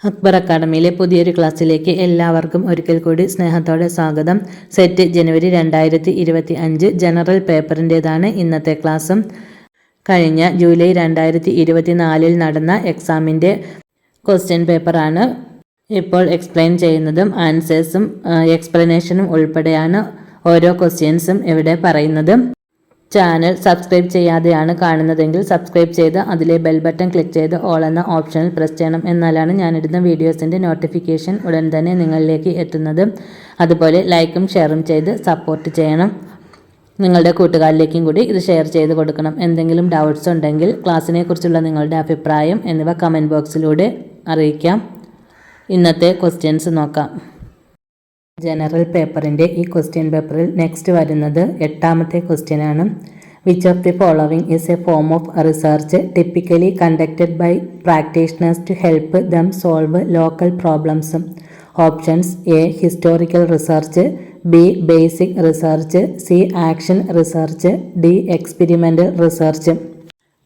അക്ബർ അക്കാഡമിയിലെ പുതിയൊരു ക്ലാസ്സിലേക്ക് എല്ലാവർക്കും ഒരിക്കൽ കൂടി സ്നേഹത്തോടെ സ്വാഗതം. സെറ്റ് ജനുവരി 2025 ജനറൽ പേപ്പറിൻ്റേതാണ് ഇന്നത്തെ ക്ലാസ്സും. കഴിഞ്ഞ ജൂലൈ 2024 നടന്ന എക്സാമിൻ്റെ ക്വസ്റ്റ്യൻ പേപ്പറാണ് ഇപ്പോൾ എക്സ്പ്ലെയിൻ ചെയ്യുന്നതും ആൻസേഴ്സും എക്സ്പ്ലനേഷനും ഉൾപ്പെടെയാണ് ഓരോ ക്വസ്റ്റ്യൻസും ഇവിടെ പറയുന്നത്. ചാനൽ സബ്സ്ക്രൈബ് ചെയ്യാതെയാണ് കാണുന്നതെങ്കിൽ സബ്സ്ക്രൈബ് ചെയ്ത് അതിലെ ബെൽ ബട്ടൺ ക്ലിക്ക് ചെയ്ത് ഓൾ എന്ന ഓപ്ഷനിൽ പ്രസ് ചെയ്യണം. എന്നാലാണ് ഞാനിടുന്ന വീഡിയോസിൻ്റെ നോട്ടിഫിക്കേഷൻ ഉടൻ തന്നെ നിങ്ങളിലേക്ക് എത്തുന്നത്. അതുപോലെ ലൈക്കും ഷെയറും ചെയ്ത് സപ്പോർട്ട് ചെയ്യണം. നിങ്ങളുടെ കൂട്ടുകാരിലേക്കും കൂടി ഇത് ഷെയർ ചെയ്ത് കൊടുക്കണം. എന്തെങ്കിലും ഡൗട്ട്സ് ഉണ്ടെങ്കിൽ ക്ലാസ്സിനെ കുറിച്ചുള്ള നിങ്ങളുടെ അഭിപ്രായം എന്നിവ കമൻറ്റ് ബോക്സിലൂടെ അറിയിക്കാം. ഇന്നത്തെ ക്വസ്റ്റ്യൻസ് നോക്കാം. ജനറൽ പേപ്പറിൻ്റെ ഈ ക്വസ്റ്റ്യൻ പേപ്പറിൽ നെക്സ്റ്റ് വരുന്നത് 8ാമത്തെ ക്വസ്റ്റ്യനാണ്. Which of the following is a form of research typically conducted by practitioners to help them solve local problems? Options: A historical research, B basic research, C action research, D experimental research.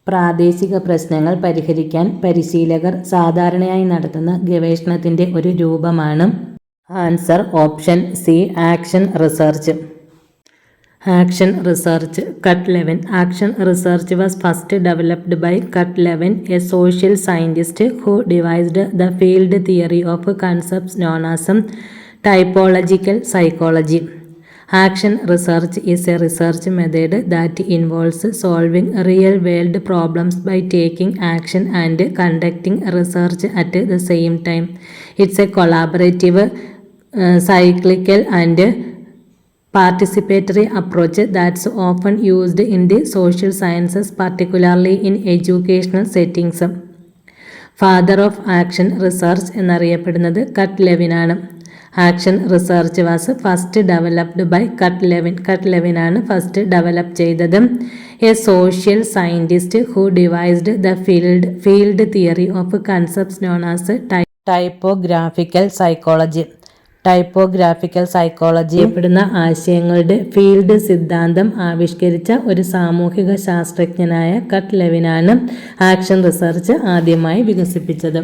പ്രാദേശിക പ്രശ്നങ്ങൾ പരിഹരിക്കാൻ പരിശീലകർ സാധാരണയായി നടത്തുന്ന ഗവേഷണത്തിൻ്റെ ഒരു രൂപമാണ്. Answer option C action research. Action research. Kurt Lewin. Action research was first developed by Kurt Lewin, a social scientist who devised the field theory of concepts known as typological psychology. Action research is a research method that involves solving real-world problems by taking action and conducting research at the same time. It's a collaborative, cyclical and participatory approach that's often used in the social sciences, particularly in educational settings. Father of action research എന്നറിയപ്പെടുന്നത് Kurt ലെവിനാണ്. Action research was first developed by Kurt Lewin. Kurt ലെവിനാണ് first develop ചെയ്തത്. A social scientist who devised the field theory of concepts known as typographical psychology. Typographical psychology പ്പെടുന്ന ആശയങ്ങളുടെ field സിദ്ധാന്തം ആവിഷ്കരിച്ച ഒരു സാമൂഹിക ശാസ്ത്രജ്ഞനായ കട്ട് ലെവിനാണ് ആക്ഷൻ റിസർച്ച് ആദ്യമായി വികസിപ്പിച്ചത്.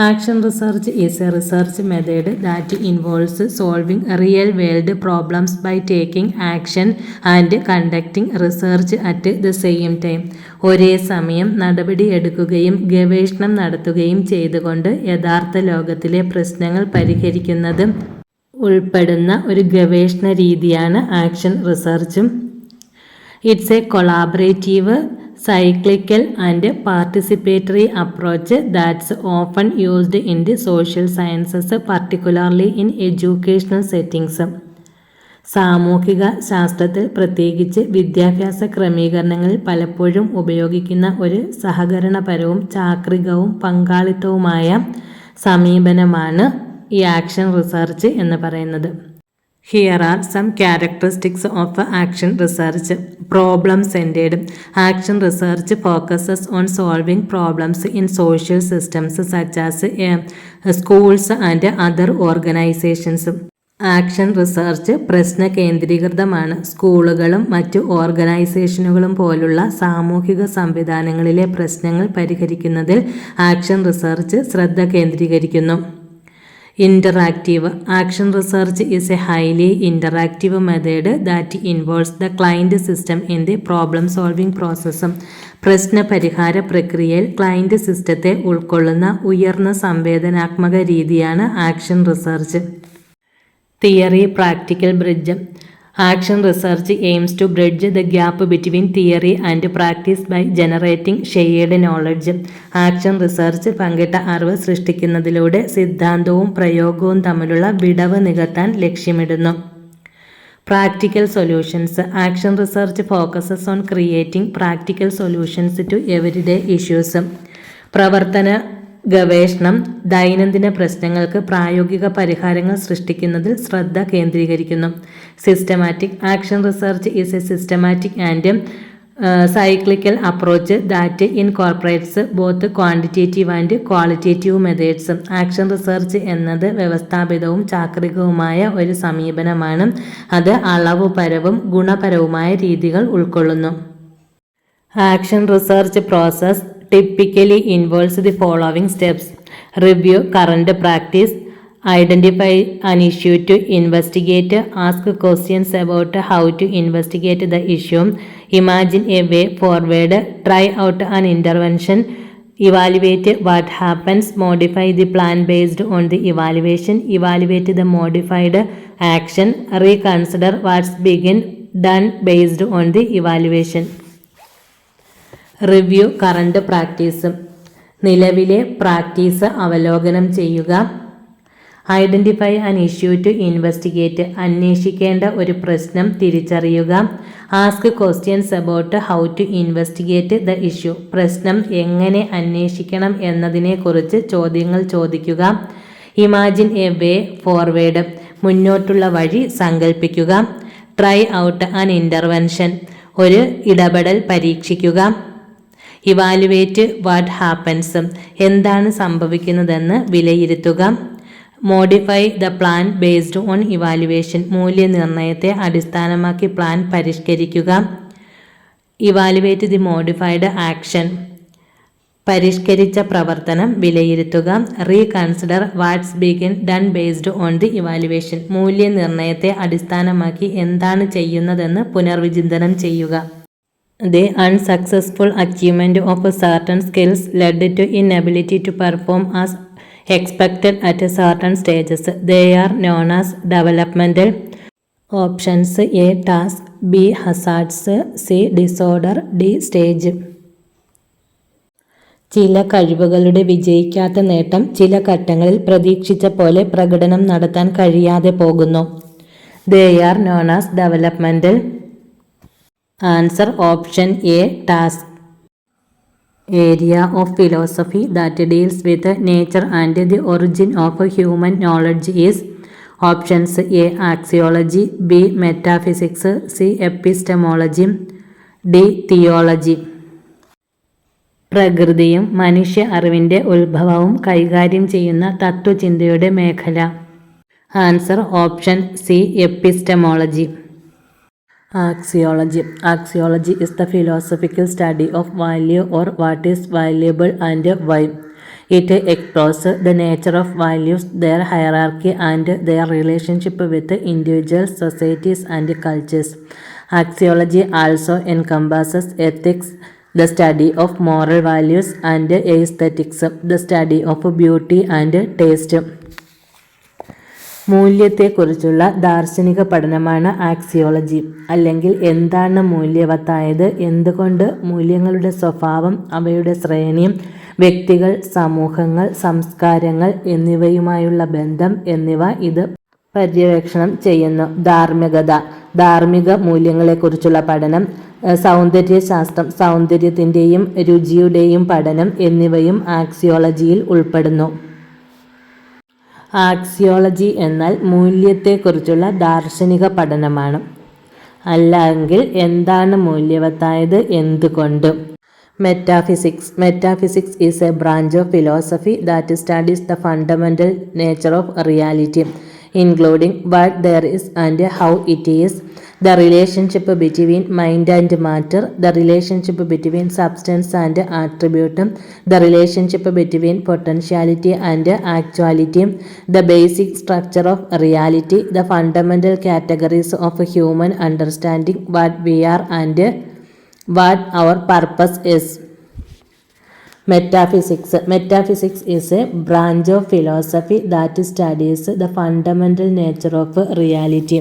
Action research is a research method that involves solving real-world problems by taking action and conducting research at the same time. ഒരേ സമയം നടപടി എടുക്കുകയും ഗവേഷണം നടത്തുകയും ചെയ്തുകൊണ്ട് യഥാർത്ഥ ലോകത്തിലെ പ്രശ്നങ്ങൾ പരിഹരിക്കുന്നത് ഉൾപ്പെടുന്ന ഒരു ഗവേഷണ രീതിയാണ് ആക്ഷൻ റിസർച്ചും. It's a collaborative, cyclical and participatory approach that's often used in the social sciences, particularly in educational settings. സാമൂഹിക ശാസ്ത്രത്തിൽ പ്രത്യേകിച്ച് വിദ്യാഭ്യാസ ക്രമീകരണങ്ങളിൽ പലപ്പോഴും ഉപയോഗിക്കുന്ന ഒരു സഹകരണപരവും ചാക്രികവും പങ്കാളിത്തവുമായ സമീപനമാണ് ഈ ആക്ഷൻ റിസർച്ച് എന്ന് പറയുന്നത്. Here are some characteristics of action research. Problem-centered. Action research focuses on solving problems in social systems such as schools and other organizations. Action research പ്രശ്ന കേന്ദ്രീകൃതമാണ്. സ്കൂളുകളും മറ്റു ഓർഗനൈസേഷനുകളും പോലുള്ള സാമൂഹിക സംവിധാനങ്ങളിലെ പ്രശ്നങ്ങൾ പരിഹരിക്കുന്നതിൽ ആക്ഷൻ റിസർച്ച് ശ്രദ്ധ കേന്ദ്രീകരിക്കുന്നു. Interactive. Action research is a highly interactive method that involves the client system in the problem-solving process. പ്രശ്ന പരിഹാര പ്രക്രിയയിൽ ക്ലയൻറ്റ് സിസ്റ്റത്തെ ഉൾക്കൊള്ളുന്ന ഉയർന്ന സംവേദനാത്മക രീതിയാണ് action research. Theory practical bridge. Action research aims to bridge the gap between theory and practice by generating shared knowledge. Action research പങ്കിട്ട അറിവ് സൃഷ്ടിക്കുന്നതിലൂടെ സിദ്ധാന്തവും പ്രയോഗവും തമ്മിലുള്ള വിടവ് നികത്താൻ ലക്ഷ്യമിടുന്നു. Practical solutions. Action research focuses on creating practical solutions to everyday issues. പ്രവർത്തന ഗവേഷണം ദൈനംദിന പ്രശ്നങ്ങൾക്ക് പ്രായോഗിക പരിഹാരങ്ങൾ സൃഷ്ടിക്കുന്നതിൽ ശ്രദ്ധ കേന്ദ്രീകരിക്കുന്നു. Systematic. Action research is a systematic and cyclical approach that incorporates both quantitative and qualitative methods. Action research എന്നത് വ്യവസ്ഥാപിതവും ചാക്രികവുമായ ഒരു സമീപനമാണ്. അത് അളവുപരവും ഗുണപരവുമായ രീതികൾ ഉൾക്കൊള്ളുന്നു. Action research process typically involves the following steps. Review current practice. Identify an issue to investigate. Ask questions about how to investigate the issue. Imagine a way forward. Try out an intervention. Evaluate what happens. Modify the plan based on the evaluation. Evaluate the modified action. Reconsider what's been done based on the evaluation. Review current practice. നിലവിലെ practice അവലോകനം ചെയ്യുക. Identify an issue to investigate. അന്വേഷിക്കേണ്ട ഒരു പ്രശ്നം തിരിച്ചറിയുക. Ask questions about how to investigate the issue. പ്രശ്നം എങ്ങനെ അന്വേഷിക്കണം എന്നതിനെക്കുറിച്ച് ചോദ്യങ്ങൾ ചോദിക്കുക. Imagine a way forward. മുന്നോട്ടുള്ള വഴി സങ്കല്പിക്കുക. Try out an intervention. ഒരു ഇടപെടൽ പരീക്ഷിക്കുക. Evaluate what happens. എന്താണ് സംഭവിക്കുന്നതെന്ന് വിലയിരുത്തുക. Modify the plan based on evaluation. മൂല്യനിർണ്ണയത്തെ അടിസ്ഥാനമാക്കി പ്ലാൻ പരിഷ്കരിക്കുക. Evaluate the modified action. പരിഷ്കരിച്ച പ്രവർത്തനം വിലയിരുത്തുക. Reconsider what's been done based on the evaluation. മൂല്യനിർണ്ണയത്തെ അടിസ്ഥാനമാക്കി എന്താണ് ചെയ്യുന്നതെന്ന് പുനർവിചിന്തനം ചെയ്യുക. The unsuccessful achievement of certain skills led to inability to perform as expected at certain stages. They are known as developmental. Options: A. Task, B. Hazards, C. Disorder, D. Stage. ചില കഴിവുകളുടെ വിജയിക്കാത്ത നേട്ടം ചില ഘട്ടങ്ങളിൽ പ്രതീക്ഷിച്ച പോലെ പ്രകടനം നടത്താൻ കഴിയാതെ പോകുന്നു. They are known as developmental. Answer option A. Task. Area of philosophy that deals with nature and the origin of human knowledge is. Options: A. Axiology, B. Metaphysics, C. Epistemology, D. Theology. പ്രകൃതിയും മനുഷ്യ അറിവിൻ്റെ ഉത്ഭവവും കൈകാര്യം ചെയ്യുന്ന തത്വചിന്തയുടെ മേഖല. Answer option C. Epistemology. Axiology. Axiology is the philosophical study of value or what is valuable and why. It explores the nature of values, their hierarchy and their relationship with individuals, societies and cultures. Axiology also encompasses ethics, the study of moral values, and aesthetics, the study of beauty and taste. മൂല്യത്തെക്കുറിച്ചുള്ള ദാർശനിക പഠനമാണ് axiology. അല്ലെങ്കിൽ എന്താണ് മൂല്യവത്തായത്, എന്തുകൊണ്ട് മൂല്യങ്ങളുടെ സ്വഭാവം, അവയുടെ ശ്രേണി, വ്യക്തികൾ, സമൂഹങ്ങൾ, സംസ്കാരങ്ങൾ എന്നിവയുമായുള്ള ബന്ധം എന്നിവ ഇത് പര്യവേക്ഷണം ചെയ്യുന്നു. ധാർമ്മികത, ധാർമ്മിക മൂല്യങ്ങളെക്കുറിച്ചുള്ള പഠനം, സൗന്ദര്യശാസ്ത്രം, സൗന്ദര്യത്തിൻ്റെയും രുചിയുടെയും പഠനം എന്നിവയും ആക്സിയോളജിയിൽ ഉൾപ്പെടുന്നു. ആക്സിയോളജി എന്നാൽ മൂല്യത്തെക്കുറിച്ചുള്ള ദാർശനിക പഠനമാണ്. അല്ലെങ്കിൽ എന്താണ് മൂല്യവത്തായത്, എന്തുകൊണ്ട്. Metaphysics. Metaphysics is A branch of philosophy that studies the fundamental nature of reality, including what there is and how it is, the relationship between mind and matter, the relationship between substance and attribute, the relationship between potentiality and actuality, the basic structure of reality, the fundamental categories of human understanding what we are and what our purpose is. Metaphysics. Metaphysics is a branch of philosophy that studies the fundamental nature of reality.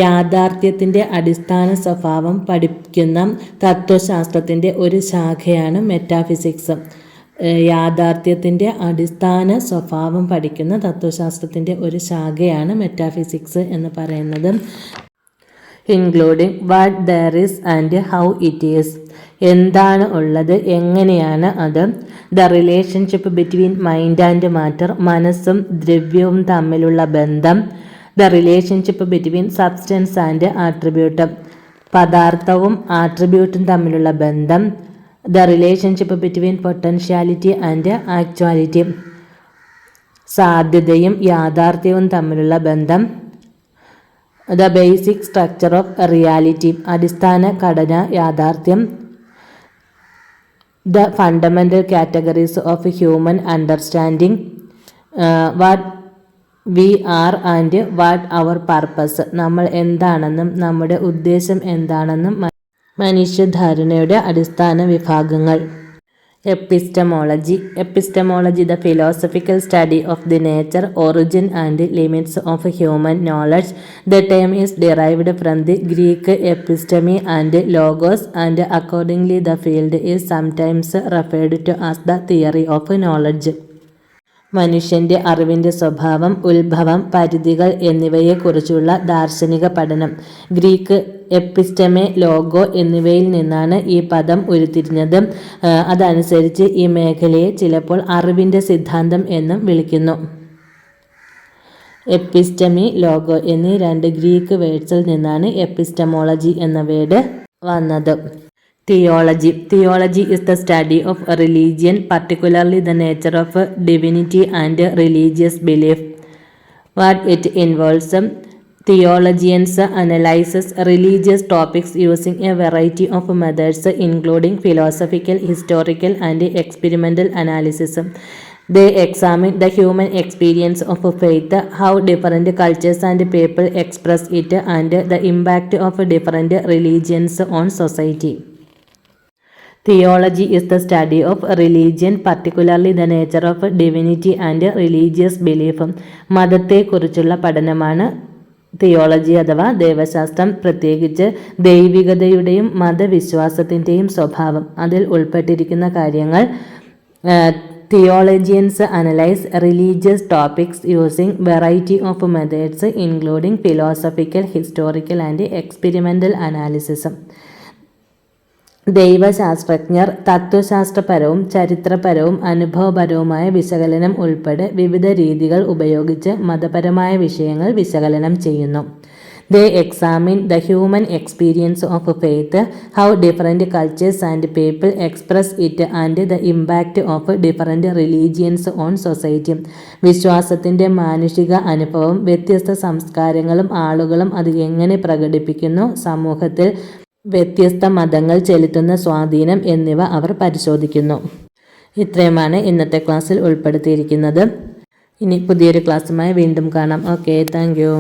യാഥാർത്ഥ്യത്തിൻ്റെ അടിസ്ഥാന സ്വഭാവം പഠിക്കുന്ന തത്വശാസ്ത്രത്തിൻ്റെ ഒരു ശാഖയാണ് metaphysics. യാഥാർത്ഥ്യത്തിൻ്റെ അടിസ്ഥാന സ്വഭാവം പഠിക്കുന്ന തത്വശാസ്ത്രത്തിൻ്റെ ഒരു ശാഖയാണ് metaphysics എന്ന് പറയുന്നത്. Including what there is and how it is. എന്താണ് ഉള്ളത്, എങ്ങനെയാണ് അത്. The relationship between mind and matter. മനസ്സും ദ്രവ്യവും തമ്മിലുള്ള ബന്ധം. The relationship between substance and attribute. പദാർത്ഥവും ആട്രിബ്യൂട്ടും തമ്മിലുള്ള ബന്ധം. The relationship between potentiality and actuality. സാധ്യതയും യാഥാർത്ഥ്യവും തമ്മിലുള്ള ബന്ധം. The basic structure of reality. അടിസ്ഥാന ഘടന, യാഥാർത്ഥ്യം. The fundamental categories of human understanding, what we are and what our purpose. നമ്മൾ എന്താണെന്നും നമ്മുടെ ഉദ്ദേശം എന്താണെന്നും മനുഷ്യധാരണയുടെ അടിസ്ഥാന വിഭാഗങ്ങൾ. Epistemology, the philosophical study of the nature, origin and limits of human knowledge. The term is derived from the Greek episteme and logos, and accordingly the field is sometimes referred to as the theory of knowledge. മനുഷ്യന്റെ അറിവിന്റെ സ്വഭാവം, ഉത്ഭവം, പരിധികൾ എന്നിവയെക്കുറിച്ചുള്ള ദാർശനിക പഠനം. Greek എപ്പിസ്റ്റമെ, logo എന്നിവയിൽ നിന്നാണ് ഈ പദം ഉരുത്തിരിഞ്ഞത്. അതനുസരിച്ച് ഈ മേഖലയെ ചിലപ്പോൾ അറിവിന്റെ സിദ്ധാന്തം എന്നും വിളിക്കുന്നു. എപ്പിസ്റ്റമി, ലോഗോ എന്നീ രണ്ട് ഗ്രീക്ക് വേർഡ്സിൽ നിന്നാണ് എപ്പിസ്റ്റമോളജി എന്ന വേർഡ് വന്നത്. Theology is the study of religion, particularly the nature of divinity and religious belief. What it involves. Theologians analyze religious topics using a variety of methods, including philosophical, historical, and experimental analysis. They examine the human experience of faith, how different cultures and people express it, and the impact of different religions on society. Theology is the study of religion, particularly the nature of divinity and religious belief. മതത്തെക്കുറിച്ചുള്ള പഠനമാണ് theology അഥവാ ദൈവശാസ്ത്രം, പ്രത്യേകിച്ച് ദൈവികതയുടെയും മതവിശ്വാസത്തിൻ്റെയും സ്വഭാവം, അതിൽ ഉൾപ്പെട്ടിരിക്കുന്ന കാര്യങ്ങൾ. Theologians analyze religious topics using variety of methods, including philosophical, historical, and experimental analysis. ദൈവശാസ്ത്രജ്ഞർ തത്വശാസ്ത്രപരവും ചരിത്രപരവും അനുഭവപരവുമായ വിശകലനം ഉൾപ്പെടെ വിവിധ രീതികൾ ഉപയോഗിച്ച് മതപരമായ വിഷയങ്ങൾ വിശകലനം ചെയ്യുന്നു. They examine the human experience of faith, how different cultures and people express it, and the impact of different religions on society. വിശ്വാസത്തിൻ്റെ മാനുഷിക അനുഭവം, വ്യത്യസ്ത സംസ്കാരങ്ങളും ആളുകളും അത് എങ്ങനെ പ്രകടിപ്പിക്കുന്നു, സമൂഹത്തിൽ വ്യത്യസ്ത മതങ്ങൾ ചെലുത്തുന്ന സ്വാധീനം എന്നിവ അവർ പരിശോധിക്കുന്നു. ഇത്രയുമാണ് ഇന്നത്തെ ക്ലാസ്സിൽ ഉൾപ്പെടുത്തിയിരിക്കുന്നത്. ഇനി പുതിയൊരു ക്ലാസ്സുമായി വീണ്ടും കാണാം. Okay, thank you.